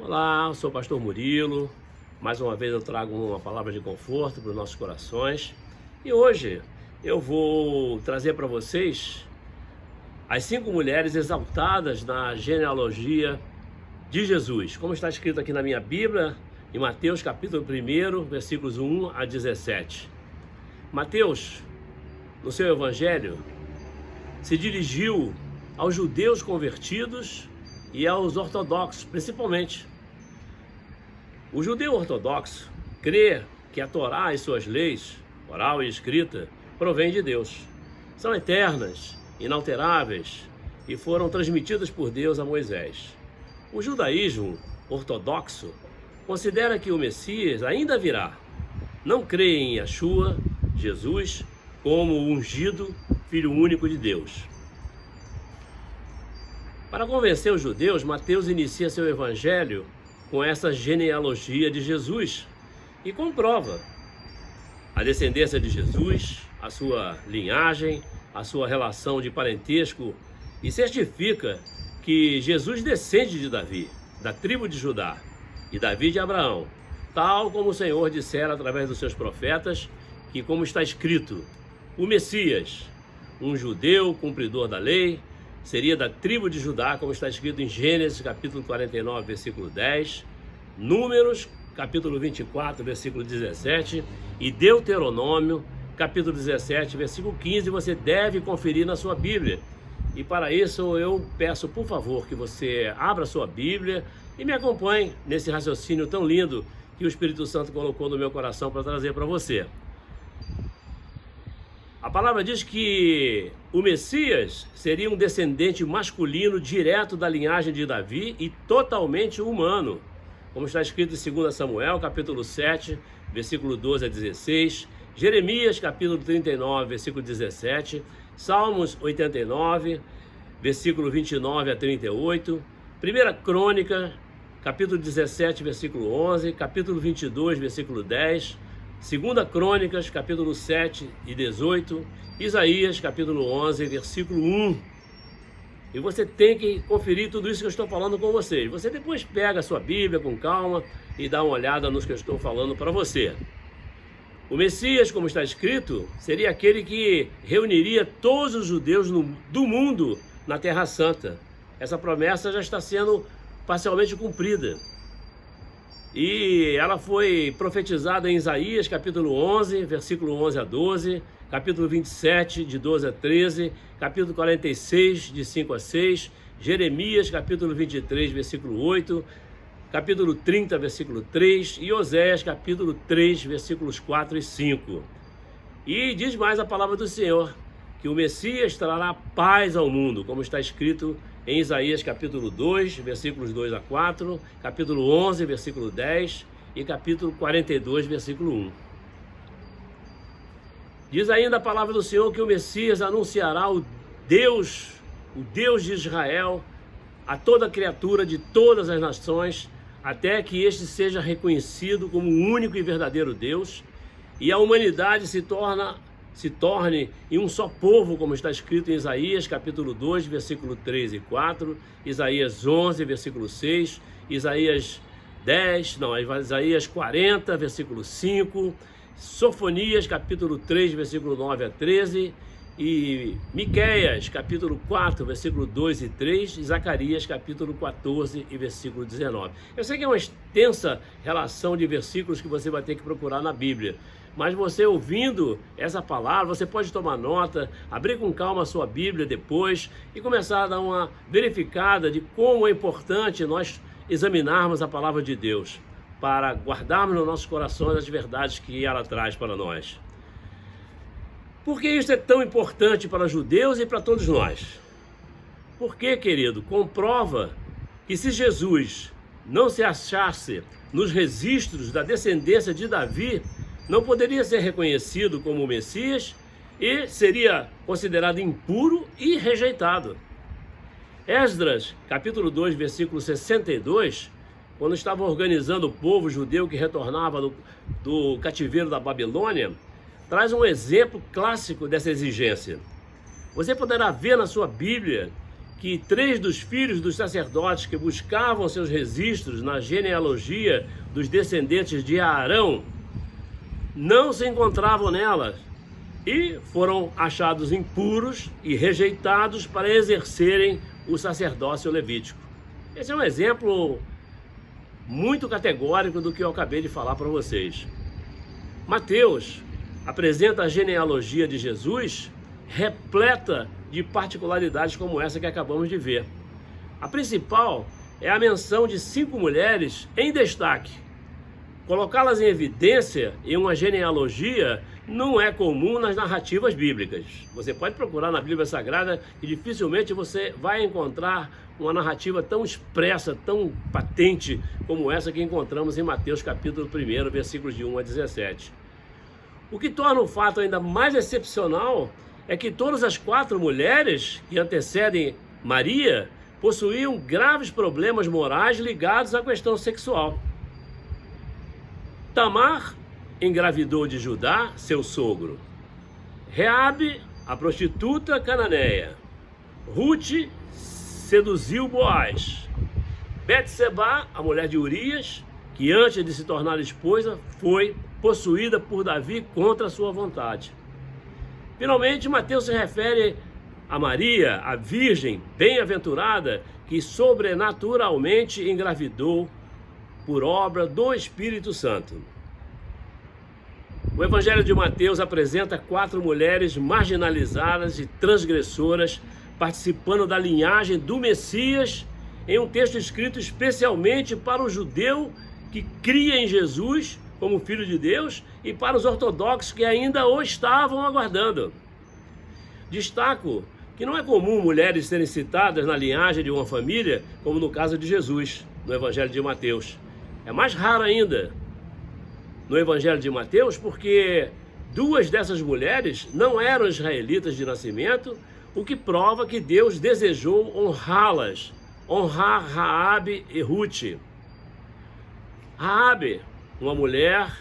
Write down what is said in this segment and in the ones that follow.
Olá, eu sou o pastor Murilo. Mais uma vez eu trago uma palavra de conforto para os nossos corações. E hoje eu vou trazer para vocês as 5 mulheres exaltadas na genealogia de Jesus. Como está escrito aqui na minha Bíblia, em Mateus capítulo 1, versículos 1 a 17. Mateus, no seu evangelho, se dirigiu aos judeus convertidos e aos ortodoxos, principalmente. O judeu ortodoxo crê que a Torá e suas leis, oral e escrita, provém de Deus. São eternas, inalteráveis e foram transmitidas por Deus a Moisés. O judaísmo ortodoxo considera que o Messias ainda virá. Não crê em Yeshua, Jesus, como o ungido Filho único de Deus. Para convencer os judeus, Mateus inicia seu evangelho com essa genealogia de Jesus e comprova a descendência de Jesus, a sua linhagem, a sua relação de parentesco e certifica que Jesus descende de Davi, da tribo de Judá, e Davi de Abraão, tal como o Senhor dissera através dos seus profetas, que como está escrito, o Messias, um judeu cumpridor da lei, seria da tribo de Judá, como está escrito em Gênesis capítulo 49, versículo 10, Números capítulo 24, versículo 17 e Deuteronômio capítulo 17, versículo 15, você deve conferir na sua Bíblia. E para isso eu peço, por favor, que você abra sua Bíblia e me acompanhe nesse raciocínio tão lindo que o Espírito Santo colocou no meu coração para trazer para você. A palavra diz que o Messias seria um descendente masculino direto da linhagem de Davi e totalmente humano, como está escrito em 2 Samuel, capítulo 7, versículo 12 a 16, Jeremias, capítulo 39, versículo 17, Salmos 89, versículo 29 a 38, 1 Crônica, capítulo 17, versículo 11, capítulo 22, versículo 10, 2 Crônicas, capítulo 7 e 18, Isaías, capítulo 11, versículo 1. E você tem que conferir tudo isso que eu estou falando com vocês. Você depois pega a sua Bíblia com calma e dá uma olhada nos que eu estou falando para você. O Messias, como está escrito, seria aquele que reuniria todos os judeus do mundo na Terra Santa. Essa promessa já está sendo parcialmente cumprida. E ela foi profetizada em Isaías, capítulo 11, versículo 11 a 12, capítulo 27, de 12 a 13, capítulo 46, de 5 a 6, Jeremias, capítulo 23, versículo 8, capítulo 30, versículo 3, e Oséias, capítulo 3, versículos 4 e 5. E diz mais a palavra do Senhor, que o Messias trará paz ao mundo, como está escrito em Isaías capítulo 2, versículos 2 a 4, capítulo 11, versículo 10 e capítulo 42, versículo 1. Diz ainda a palavra do Senhor que o Messias anunciará o Deus de Israel a toda criatura de todas as nações, até que este seja reconhecido como o único e verdadeiro Deus, e a humanidade se torne em um só povo, como está escrito em Isaías capítulo 2, versículo 3 e 4, Isaías 11, versículo 6, Isaías 40, versículo 5, Sofonias capítulo 3, versículo 9 a 13, e Miqueias capítulo 4, versículo 2 e 3, e Zacarias capítulo 14 e versículo 19. Eu sei que é uma extensa relação de versículos que você vai ter que procurar na Bíblia, mas você ouvindo essa palavra, você pode tomar nota, abrir com calma a sua Bíblia depois e começar a dar uma verificada de como é importante nós examinarmos a palavra de Deus, para guardarmos nos nossos corações as verdades que ela traz para nós. Por que isso é tão importante para os judeus e para todos nós? Porque, querido, comprova que se Jesus não se achasse nos registros da descendência de Davi, não poderia ser reconhecido como o Messias e seria considerado impuro e rejeitado. Esdras, capítulo 2, versículo 62, quando estava organizando o povo judeu que retornava do cativeiro da Babilônia, traz um exemplo clássico dessa exigência. Você poderá ver na sua Bíblia que 3 dos filhos dos sacerdotes que buscavam seus registros na genealogia dos descendentes de Arão não se encontravam nela e foram achados impuros e rejeitados para exercerem o sacerdócio levítico. Esse é um exemplo muito categórico do que eu acabei de falar para vocês. Mateus apresenta a genealogia de Jesus repleta de particularidades como essa que acabamos de ver. A principal é a menção de 5 mulheres em destaque. Colocá-las em evidência em uma genealogia não é comum nas narrativas bíblicas. Você pode procurar na Bíblia Sagrada e dificilmente você vai encontrar uma narrativa tão expressa, tão patente como essa que encontramos em Mateus capítulo 1, versículos de 1 a 17. O que torna o fato ainda mais excepcional é que todas as 4 mulheres que antecedem Maria possuíam graves problemas morais ligados à questão sexual. Tamar engravidou de Judá, seu sogro. Reabe, a prostituta cananeia. Ruth seduziu Boaz. Betseba, a mulher de Urias, que antes de se tornar esposa, foi possuída por Davi contra a sua vontade. Finalmente, Mateus se refere a Maria, a virgem bem-aventurada, que sobrenaturalmente engravidou por obra do Espírito Santo. O Evangelho de Mateus apresenta 4 mulheres marginalizadas e transgressoras participando da linhagem do Messias em um texto escrito especialmente para o judeu que cria em Jesus como Filho de Deus e para os ortodoxos que ainda o estavam aguardando. Destaco que não é comum mulheres serem citadas na linhagem de uma família, como no caso de Jesus, no Evangelho de Mateus. É mais raro ainda no Evangelho de Mateus, porque 2 dessas mulheres não eram israelitas de nascimento, o que prova que Deus desejou honrá-las, honrar Raabe e Ruth. Raabe, uma mulher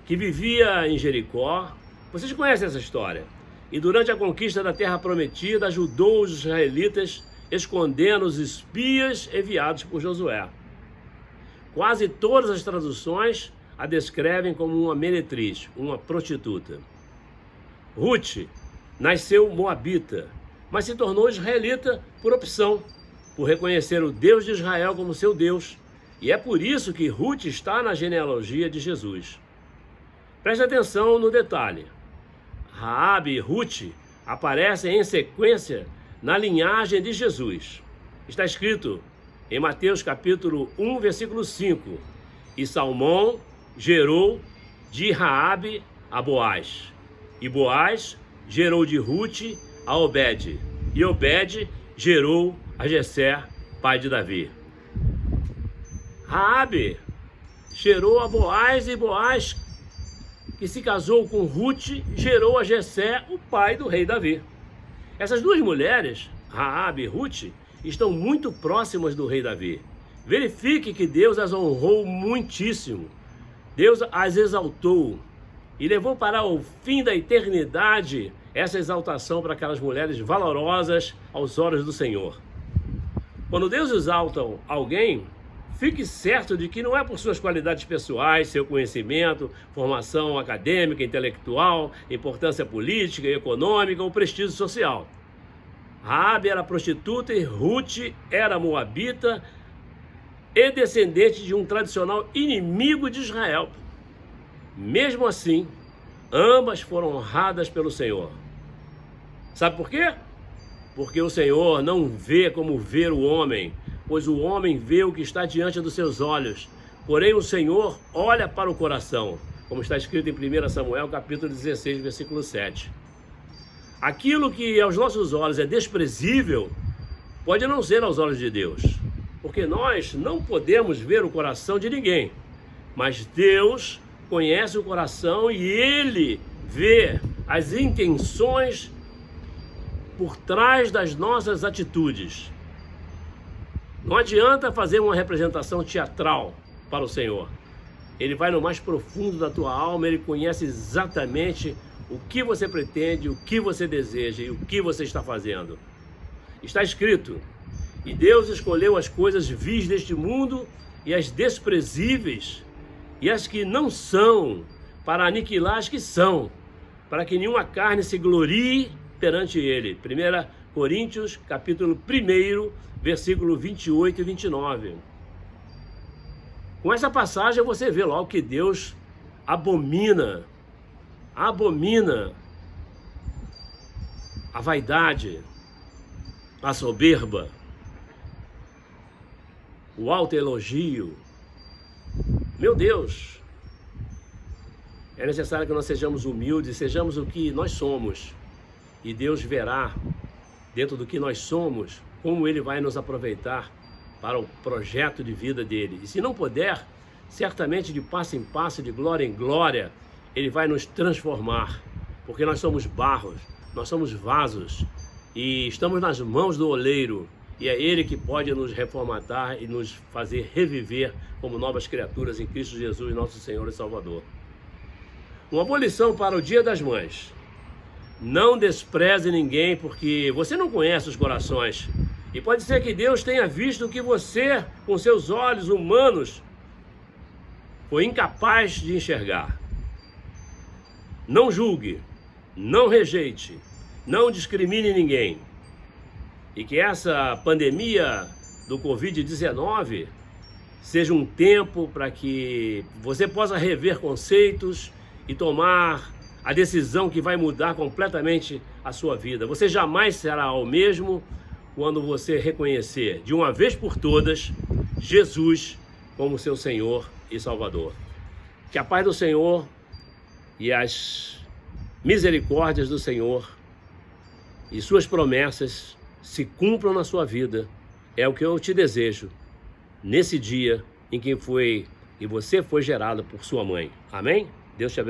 que vivia em Jericó, vocês conhecem essa história, e durante a conquista da terra prometida ajudou os israelitas escondendo os espias enviados por Josué. Quase todas as traduções a descrevem como uma meretriz, uma prostituta. Ruth nasceu moabita, mas se tornou israelita por opção, por reconhecer o Deus de Israel como seu Deus, e é por isso que Ruth está na genealogia de Jesus. Preste atenção no detalhe. Raabe e Ruth aparecem em sequência na linhagem de Jesus. Está escrito em Mateus capítulo 1, versículo 5, e Salmão gerou de Raabe a Boaz, e Boaz gerou de Ruth a Obed, e Obed gerou a Jessé, pai de Davi. Raabe gerou a Boaz, e Boaz, que se casou com Ruth, gerou a Jessé, o pai do rei Davi. Essas 2 mulheres, Raabe e Ruth, estão muito próximas do rei Davi. Verifique que Deus as honrou muitíssimo. Deus as exaltou e levou para o fim da eternidade essa exaltação para aquelas mulheres valorosas aos olhos do Senhor. Quando Deus exalta alguém, fique certo de que não é por suas qualidades pessoais, seu conhecimento, formação acadêmica, intelectual, importância política e econômica ou prestígio social. Raabe era prostituta e Ruth era moabita e descendente de um tradicional inimigo de Israel. Mesmo assim, ambas foram honradas pelo Senhor. Sabe por quê? Porque o Senhor não vê como vê o homem, pois o homem vê o que está diante dos seus olhos. Porém, o Senhor olha para o coração, como está escrito em 1 Samuel, capítulo 16, versículo 7. Aquilo que aos nossos olhos é desprezível, pode não ser aos olhos de Deus, porque nós não podemos ver o coração de ninguém, mas Deus conhece o coração e Ele vê as intenções por trás das nossas atitudes. Não adianta fazer uma representação teatral para o Senhor. Ele vai no mais profundo da tua alma, Ele conhece exatamente o que você pretende, o que você deseja e o que você está fazendo. Está escrito: e Deus escolheu as coisas vis deste mundo e as desprezíveis e as que não são, para aniquilar as que são, para que nenhuma carne se glorie perante ele. 1 Coríntios, capítulo 1, versículo 28 e 29. Com essa passagem você vê logo que Deus abomina a vaidade, a soberba, o autoelogio. Meu Deus, é necessário que nós sejamos humildes, sejamos o que nós somos. E Deus verá, dentro do que nós somos, como Ele vai nos aproveitar para o projeto de vida dele. E se não puder, certamente de passo em passo, de glória em glória, Ele vai nos transformar. Porque nós somos barros, nós somos vasos e estamos nas mãos do oleiro. E é Ele que pode nos reformatar e nos fazer reviver como novas criaturas em Cristo Jesus, nosso Senhor e Salvador. Uma boa lição para o Dia das Mães: não despreze ninguém, porque você não conhece os corações. E pode ser que Deus tenha visto o que você, com seus olhos humanos, foi incapaz de enxergar. Não julgue, não rejeite, não discrimine ninguém. E que essa pandemia do Covid-19 seja um tempo para que você possa rever conceitos e tomar a decisão que vai mudar completamente a sua vida. Você jamais será o mesmo quando você reconhecer de uma vez por todas Jesus como seu Senhor e Salvador. Que a paz do Senhor e as misericórdias do Senhor e suas promessas se cumpram na sua vida. É o que eu te desejo nesse dia em que você foi gerado por sua mãe. Amém? Deus te abençoe.